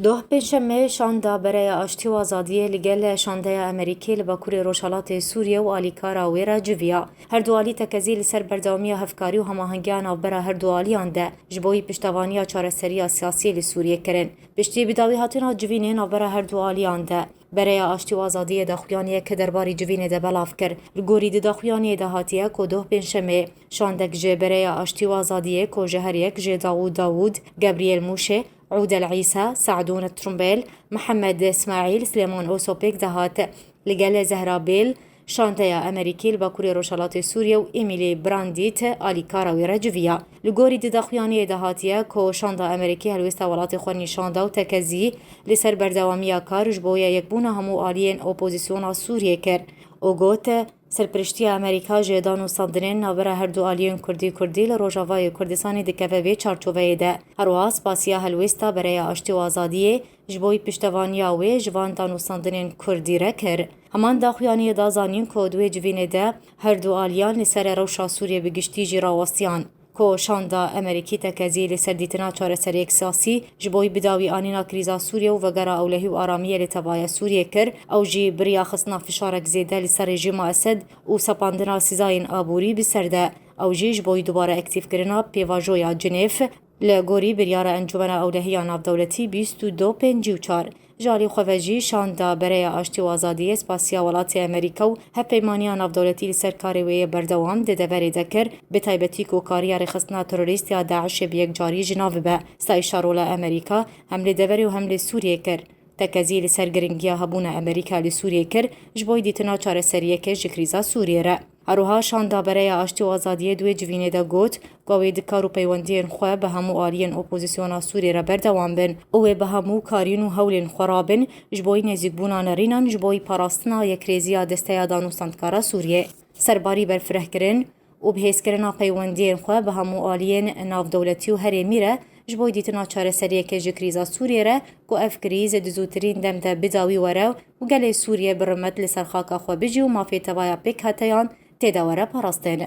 دوه پنجشنبه شاندا برای آشتی و آزادی لگل شانده امریکی لباکوری روشالات سوریه و آلیکارا ویرا جویا هر دوالی تکزی لسر بردامی هفکاری و هماهنگیان آبرا هر دوالیان ده جبوی پشتوانی چارەسەری سیاسی لسوریه کرن پشتی بداوی هاتینا جوینین آبرا هر دوالیان ده برای آشتی و آزادی داخویانی که درباری جوین ده بلاف کر لگوری داخویانی ده هاتیه که دوه پنجشنبه شاندک جه برای آشتی و آزادی که جهر یک جه داوود گابریل موشه عود العيسى سعدون الترمبيل محمد اسماعيل سليمان اوسوبيك دهات لقال زهرابيل شانتيا امريكي لباكوري روشالات سوريا و ايميلي برانديت اليكارا ويراجوفيا لغوري دداخوياني دهاتيا كو شاندا امريكي هلوستا ولات خوني شاندا و تكزي لسر بردواميا كارج بويا يكبونا همو آليين اوبوزيسيونا سوريا كر اوغوت سرپرشتی امریکا جدان و صدرین نابرا هر دو آلیون کردی لروجاوای کردستانی دکوه وی چارچوبه ده هر واس پاسیا هلوستا برای آشتی و آزادی جبوی پشتوانیا و جوان دان و صدرین کردی رکر همان داخویانی دا زانین کودوی جوینه ده هر دو آلیان لسر روشا سوریه بگشتی جراوستیان کو شاندا امریکی تکزی لسر دیتنا چارەسەریەک سیاسی جبوی بداوی آنینا کریزا سوریه و وگرا اولهی و آرامیه لتبایا سوریه کر او جی بریا خصنا فشارک زیده لسر رژیم اسد و سپاندنا سیزاین آبوری بسرده او جی جبوی دوباره اکتیف کرنا پیواجویا جنیف لگوری بریار انجمن اولهی ناف دولتی 2254 جاری خوجی شاندا برای آشتی و آزادی اسپاسیا ولات امریکا و هپیمانی ناف دولتی سرکاری وی بردوام ده دوری دکر به تایبتی کو کاری رخصنا تروریست یا داعش بیک جاری جناب به استایشارولا امریکا حمله دوری و حمله سوریه کر تکزی لسرگرنگیا هبون امریکا لسوریه کر جبوی دیتنا چارەسەریه که جکریزا سوریه را اروها شاندا برای آشتی و آزادی دوی جوینه دا گوت گاوی دکار و پیوندین خواه به همو آلین اپوزیسیونا سوریه را بردوام بن اوه به همو کارین و هولین خرابن جبوی نزیگبونا نرینان جبوی پاراستنا یک ریزیا دسته دانو سندکارا سوریه سرباری برفره کرن و بهیس کرنا پیوندین خواه به همو آلین ناف دولتی و هرمی را جبوی دیتنا چارەسەریه که جکریزا سوریه را گو اف کریز دزوترین دم دا بداوی ورا و گله سوریه برمت لسر خاکا خواه بجی و مافی توایا پیک هتیان تداوره پاراستین